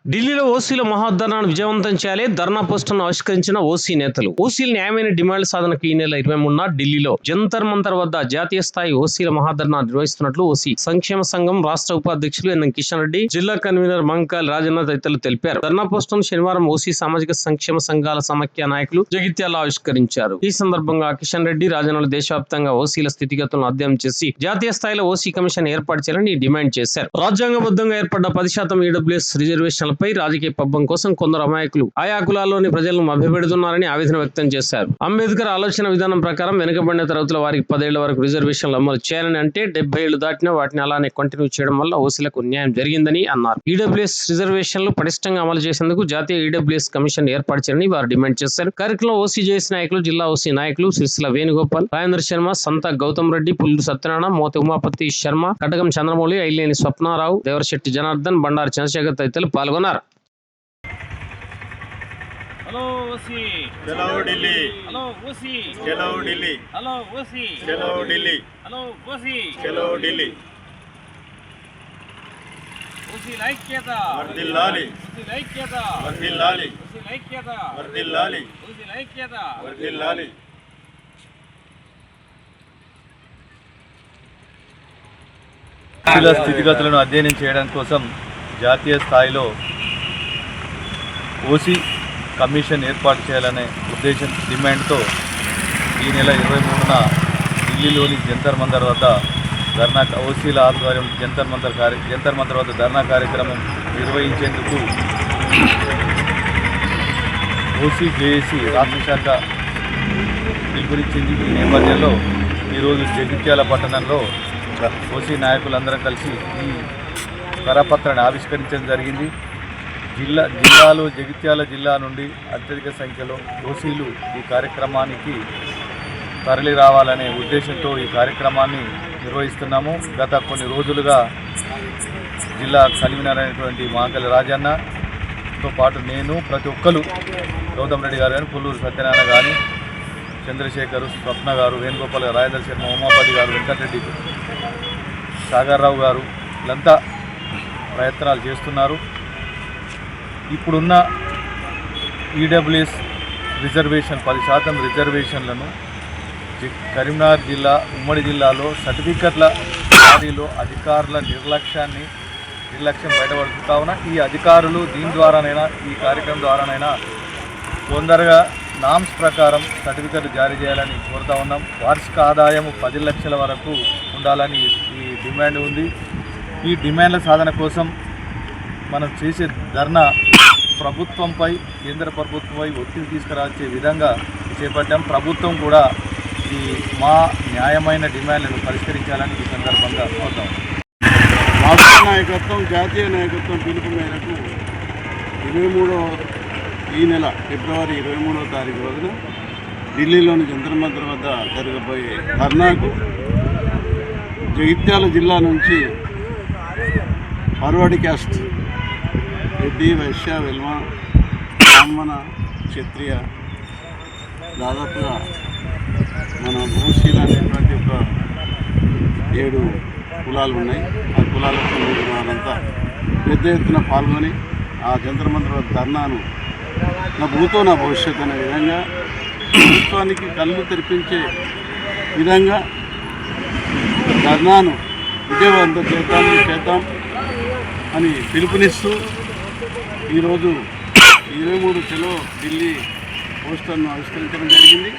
ఢిల్లీలో ఓసీల మహాధర్నాను విజయవంతం చేయాలి. ధర్నా పోస్టులను ఆవిష్కరించిన ఓసీ నేతలు. ఓసీల న్యాయమైన డిమాండ్ల సాధనకు ఈ నెల 23న ఢిల్లీలో జంతర్ మంతర్ వద్ద జాతీయ స్థాయి ఓసీల మహాధర్నా నిర్వహిస్తున్నట్లు ఓసీ సంక్షేమ సంఘం రాష్ట్ర ఉపాధ్యక్షులు ఎన్ కిషన్ రెడ్డి, జిల్లా కన్వీనర్ మంకాల్ రాజన్న తదితరులు తెలిపారు. ధర్నా పోస్టులను శనివారం ఓసీ సామాజిక సంక్షేమ సంఘాల సమాఖ్య నాయకులు జగిత్యాల ఆవిష్కరించారు. ఈ సందర్భంగా కిషన్ రెడ్డి, రాజన్నలు దేశవ్యాప్తంగా ఓసీల స్థితిగతులను అధ్యయనం చేసి జాతీయ స్థాయిలో ఓసీ కమిషన్ ఏర్పాటు చేయాలని డిమాండ్ చేశారు. రాజ్యాంగబద్ధంగా ఏర్పడ్డ 10% ఈడబ్ల్యూఎస్ రిజర్వేషన్ పై రాజకీయ పబ్బం కోసం కొందరు అమాయకులు ఆయా కులాల్లోని ప్రజలను మభ్యపెడుతున్నారని ఆవేదన వ్యక్తం చేశారు. అంబేద్కర్ ఆలోచన విధానం ప్రకారం వెనుకబడిన తరగతుల వారికి 10 ఏళ్ల వరకు రిజర్వేషన్లు అమలు చేయాలని అంటే 70 ఏళ్లు దాటినా వాటిని అలానే కంటిన్యూ చేయడం వల్ల ఓసీలకు న్యాయం జరిగిందని అన్నారు. ఈడబ్ల్యూఎస్ రిజర్వేషన్లు పటిష్టంగా అమలు చేసేందుకు జాతీయ ఈడబ్ల్యూఎస్ కమిషన్ ఏర్పాటు చేయాలని వారు డిమాండ్ చేశారు. కార్యక్రమంలో ఓసీ జేఏసీ నాయకులు, జిల్లా ఓసీ నాయకులు సిరిసిల్ల వేణుగోపాల్, రాజేంద్ర శర్మ, సంత గౌతమ్ రెడ్డి, పుల్లూరు సత్యనారాయణ, మోతి ఉమాపతి శర్మ, కటకం చంద్రమౌళి, ఐలేని స్వప్నారావు, దేవరశెట్టి జనార్దన్, బండారు చంద్రశేఖర్ తదితరులు పాల్గొన్నారు. హలో ఓసీ చలో ఢిల్లీ, హలో ఓసీ చలో ఢిల్లీ, హలో ఓసీ చలో ఢిల్లీ, హలో ఓసీ చలో ఢిల్లీ. ఓసీ ఐక్యత వర్ధిల్లాలి, ఓసీ ఐక్యత వర్ధిల్లాలి, ఓసీ ఐక్యత వర్ధిల్లాలి, ఓసీ ఐక్యత వర్ధిల్లాలి. ఓసీల స్థితిగతులను అధ్యయనం చేయడం కోసం జాతీయ స్థాయిలో ఓసీ కమిషన్ ఏర్పాటు చేయాలనే ఉద్దేశం డిమాండ్తో ఈ నెల 23న ఢిల్లీలోని జంతర్ మంతర్ వద్ద ఓసీల ఆధ్వర్యం జంతర్ మంతర్ వద్ద ధర్నా కార్యక్రమం నిర్వహించేందుకు ఓసీ జేఏసీ రాష్ట్ర శాఖ పిలుపునిచ్చింది. ఈ నేపథ్యంలో ఈరోజు జగిత్యాల పట్టణంలో ఓసీ నాయకులందరం కలిసి ఈ కరపత్రాన్ని ఆవిష్కరించడం జరిగింది. జగిత్యాల జిల్లా నుండి అత్యధిక సంఖ్యలో ఓసీలు ఈ కార్యక్రమానికి తరలి రావాలనే ఉద్దేశంతో ఈ కార్యక్రమాన్ని నిర్వహిస్తున్నాము. గత కొన్ని రోజులుగా జిల్లా కన్వీనర్ అయినటువంటి మాంకల్ రాజన్నతో పాటు నేను, ప్రతి ఒక్కరు, గౌతమ్ రెడ్డి గారు కానీ, పుల్లూరు సత్యనారాయణ కానీ, చంద్రశేఖర్, స్వప్న గారు, వేణుగోపాల్ గారు, రాజేంద్ర శర్మ, ఉమాపతి గారు, వెంకటరెడ్డి, సాగర్రావు గారు వీళ్ళంతా ప్రయత్నాలు చేస్తున్నారు. ఇప్పుడున్న ఈడబ్ల్యూఎస్ రిజర్వేషన్ 10% రిజర్వేషన్లను కరీంనగర్ జిల్లా, ఉమ్మడి జిల్లాలో సర్టిఫికెట్ల జారీలో అధికారుల నిర్లక్ష్యం బయటపడుతుంది. కావున ఈ అధికారులు దీని ద్వారానైనా, ఈ కార్యక్రమం ద్వారానైనా తొందరగా నామ్స్ ప్రకారం సర్టిఫికెట్లు జారీ చేయాలని కోరుతా ఉన్నాం. వార్షిక ఆదాయం 10 లక్షల వరకు ఉండాలని ఈ డిమాండ్ ఉంది. ఈ డిమాండ్ల సాధన కోసం మనం చేసే ధర్నా ప్రభుత్వంపై, కేంద్ర ప్రభుత్వంపై ఒత్తిడి తీసుకురాచే విధంగా చేపట్టాం. ప్రభుత్వం కూడా ఈ మా న్యాయమైన డిమాండ్లను పరిష్కరించాలని ఈ సందర్భంగా కోరుతాం. రాష్ట్ర నాయకత్వం, జాతీయ నాయకత్వం పిలుపు మేరకు ఈ నెల ఫిబ్రవరి 23వ తారీఖు రోజున ఢిల్లీలోని జంతర్ మంతర్ వద్ద జరగబోయే ధర్నాకు జగిత్యాల జిల్లా నుంచి ఫార్వర్డ్ క్యాస్ట్, రెడ్డి, వైశ్య, వెల్మ, బ్రాహ్మణ, క్షత్రియ, దాదాపుగా మన ఓసీల అనేటువంటి ఒక 7 కులాలు ఉన్నాయి. ఆ కులాలకు వారంతా పెద్ద ఎత్తున పాల్గొని ఆ జంతర్ మంతర్ వద్ద ధర్నాను నా భూతో నా భవిష్యత్తు అనే విధంగా ప్రభుత్వానికి కళ్ళు తెరిపించే విధంగా ధర్నాను విజయవంతం చేద్దాం అని పిలుపునిస్తూ ఈరోజు 23 చలో ఢిల్లీ పోస్టర్ను ఆవిష్కరించడం జరిగింది.